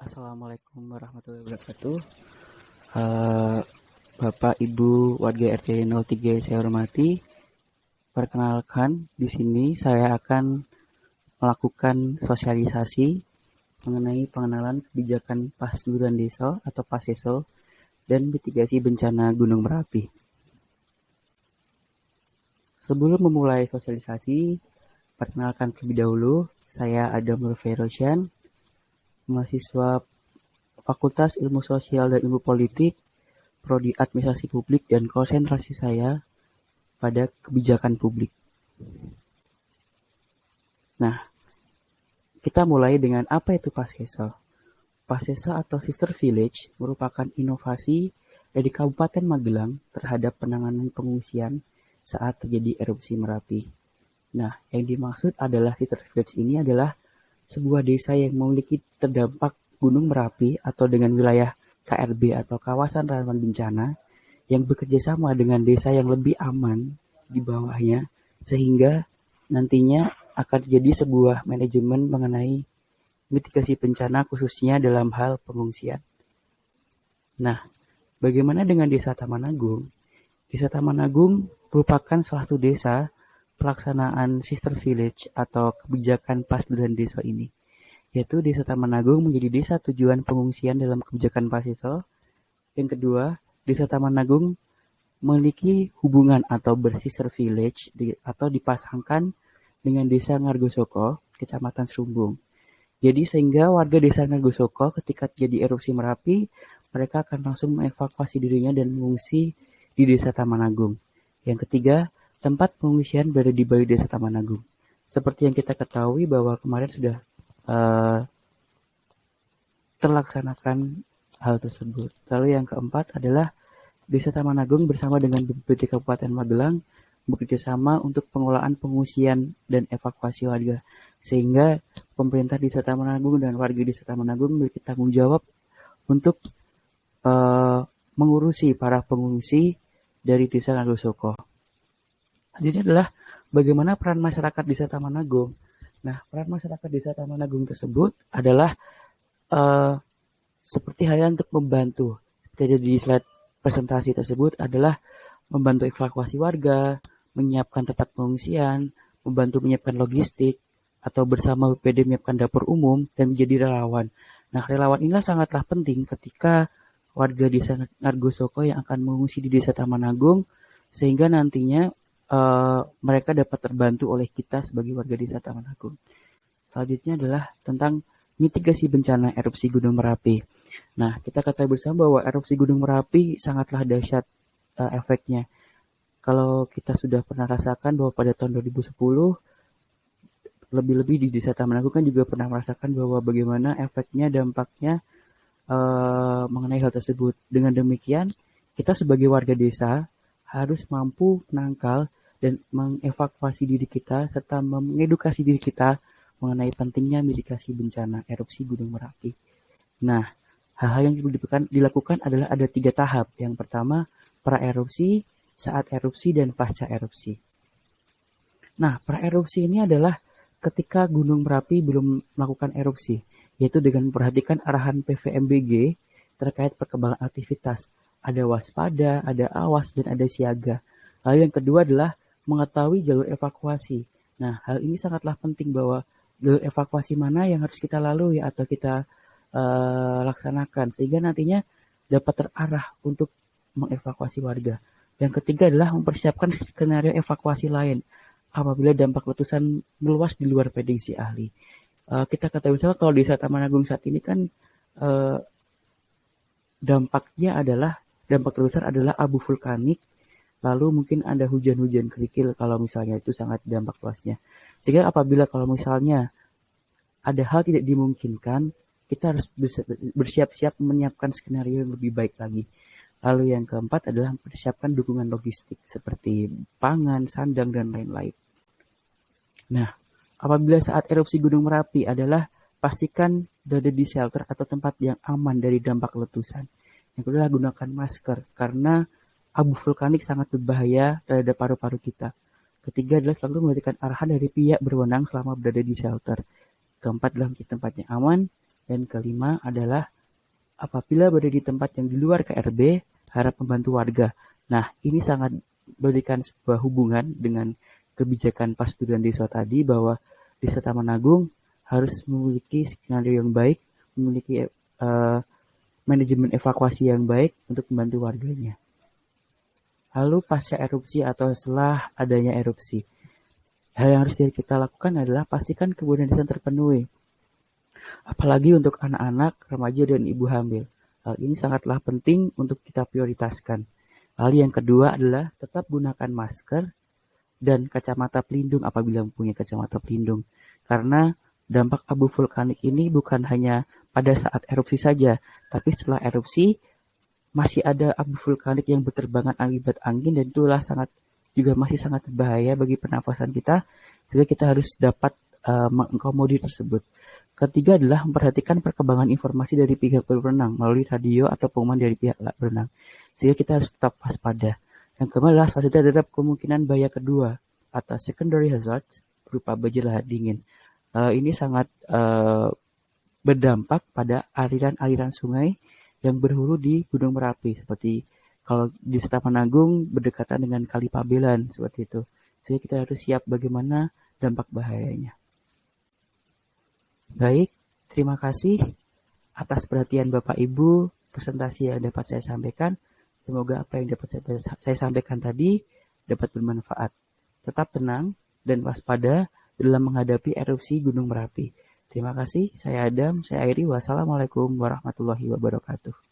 Assalamualaikum warahmatullahi wabarakatuh. Eh, Bapak, Ibu, warga RT 03 yang saya hormati, perkenalkan di sini saya akan melakukan sosialisasi mengenai pengenalan kebijakan Pasduran Desa atau Paseso dan mitigasi bencana Gunung Merapi. Sebelum memulai sosialisasi, perkenalkan terlebih dahulu, saya Adam Nur Ferosyan, mahasiswa Fakultas Ilmu Sosial dan Ilmu Politik, Prodi Administrasi Publik, dan konsentrasi saya pada kebijakan publik. Nah, kita mulai dengan apa itu Paseso. Paseso atau Sister Village merupakan inovasi dari Kabupaten Magelang terhadap penanganan pengungsian saat terjadi erupsi Merapi. Nah, yang dimaksud adalah Sister Village ini adalah sebuah desa yang memiliki terdampak Gunung Merapi atau dengan wilayah KRB atau kawasan rawan bencana yang bekerja sama dengan desa yang lebih aman di bawahnya sehingga nantinya akan terjadi sebuah manajemen mengenai mitigasi bencana khususnya dalam hal pengungsian. Nah, bagaimana dengan Desa Taman Agung? Desa Taman Agung merupakan salah satu desa pelaksanaan Sister Village atau kebijakan Pasduran Desa ini, yaitu Desa Taman Agung menjadi desa tujuan pengungsian dalam kebijakan Paseso. Yang kedua, Desa Taman Agung memiliki hubungan atau bersister village atau dipasangkan dengan Desa Ngargosoko, Kecamatan Serumbung. Jadi sehingga warga Desa Ngargosoko ketika terjadi erupsi Merapi, mereka akan langsung mengevakuasi dirinya dan mengungsi di Desa Taman Agung. Yang ketiga, tempat pengungsian berada di balik Desa Taman Agung. Seperti yang kita ketahui bahwa kemarin sudah terlaksanakan hal tersebut. Lalu yang keempat adalah Desa Taman Agung bersama dengan BPBD Kabupaten Magelang bekerjasama untuk pengelolaan pengungsian dan evakuasi warga. Sehingga pemerintah Desa Taman Agung dan warga Desa Taman Agung memiliki tanggung jawab untuk mengurusi para pengungsi dari Desa Ngargosoko. Jadi adalah bagaimana peran masyarakat Desa Taman Agung. Nah, peran masyarakat Desa Taman Agung tersebut adalah seperti halnya untuk membantu. Jadi di slide presentasi tersebut adalah membantu evakuasi warga, menyiapkan tempat pengungsian, membantu menyiapkan logistik, atau bersama BPD menyiapkan dapur umum dan menjadi relawan. Nah, relawan inilah sangatlah penting ketika warga Desa Ngargosoko yang akan mengungsi di Desa Taman Agung, sehingga nantinya mereka dapat terbantu oleh kita sebagai warga Desa Taman Agung. Selanjutnya adalah tentang mitigasi bencana erupsi Gunung Merapi. Nah, kita ketahui bersama bahwa erupsi Gunung Merapi sangatlah dahsyat efeknya. Kalau kita sudah pernah rasakan bahwa pada tahun 2010, lebih-lebih di Desa Taman Agung kan juga pernah merasakan bahwa bagaimana efeknya, dampaknya mengenai hal tersebut. Dengan demikian, kita sebagai warga desa harus mampu menangkal dan mengevakuasi diri kita serta mengedukasi diri kita mengenai pentingnya mitigasi bencana erupsi Gunung Merapi. Nah, hal-hal yang dilakukan adalah ada 3 tahap. Yang pertama, pra-erupsi, saat erupsi, dan pasca erupsi. Nah, pra-erupsi ini adalah ketika Gunung Merapi belum melakukan erupsi, yaitu dengan memperhatikan arahan PVMBG terkait perkembangan aktivitas. Ada waspada, ada awas, dan ada siaga. Lalu yang kedua adalah mengetahui jalur evakuasi. Nah, hal ini sangatlah penting bahwa jalur evakuasi mana yang harus kita lalui atau kita laksanakan sehingga nantinya dapat terarah untuk mengevakuasi warga. Yang ketiga adalah mempersiapkan skenario evakuasi lain apabila dampak letusan meluas di luar prediksi ahli. Kita ketahui bersama kalau Desa Taman Agung saat ini kan dampak terbesar adalah abu vulkanik, lalu mungkin ada hujan-hujan kerikil kalau misalnya itu sangat dampak luasnya. Sehingga apabila kalau misalnya ada hal tidak dimungkinkan, kita harus bersiap-siap menyiapkan skenario yang lebih baik lagi. Lalu yang keempat adalah mempersiapkan dukungan logistik seperti pangan, sandang, dan lain-lain. Nah, apabila saat erupsi Gunung Merapi adalah pastikan berada di shelter atau tempat yang aman dari dampak letusan. Yang kedua adalah gunakan masker karena abu vulkanik sangat berbahaya terhadap paru-paru kita. Ketiga adalah selalu memberikan arahan dari pihak berwenang selama berada di shelter. Keempat adalah mencari tempat yang aman. Dan kelima adalah apabila berada di tempat yang di luar KRB, harap membantu warga. Nah, ini sangat memberikan sebuah hubungan dengan kebijakan Pak Studan Desa tadi bahwa Desa Taman Agung harus memiliki skenario yang baik, memiliki manajemen evakuasi yang baik untuk membantu warganya. Lalu pasca erupsi atau setelah adanya erupsi, hal yang harus kita lakukan adalah pastikan kebutuhan desa terpenuhi. Apalagi untuk anak-anak, remaja, dan ibu hamil. Hal ini sangatlah penting untuk kita prioritaskan. Lalu yang kedua adalah tetap gunakan masker dan kacamata pelindung apabila mempunyai kacamata pelindung. Karena dampak abu vulkanik ini bukan hanya pada saat erupsi saja, tapi setelah erupsi masih ada abu vulkanik yang berterbangan akibat angin dan itulah masih sangat berbahaya bagi pernafasan kita, sehingga kita harus dapat mengakomodir tersebut. Ketiga adalah memperhatikan perkembangan informasi dari pihak berwenang melalui radio atau pengumuman dari pihak berwenang, sehingga kita harus tetap waspada. Yang keempat adalah waspada terhadap kemungkinan bahaya kedua atau secondary hazard berupa banjir lahar dingin. Ini sangat berdampak pada aliran-aliran sungai yang berhulu di Gunung Merapi, seperti kalau di Taman Agung berdekatan dengan Kali Pabelan, seperti itu. Sehingga kita harus siap bagaimana dampak bahayanya. Baik, terima kasih atas perhatian Bapak Ibu, presentasi yang dapat saya sampaikan. Semoga apa yang dapat saya sampaikan tadi dapat bermanfaat. Tetap tenang dan waspada dalam menghadapi erupsi Gunung Merapi. Terima kasih, saya Adam, saya Airi, wassalamualaikum warahmatullahi wabarakatuh.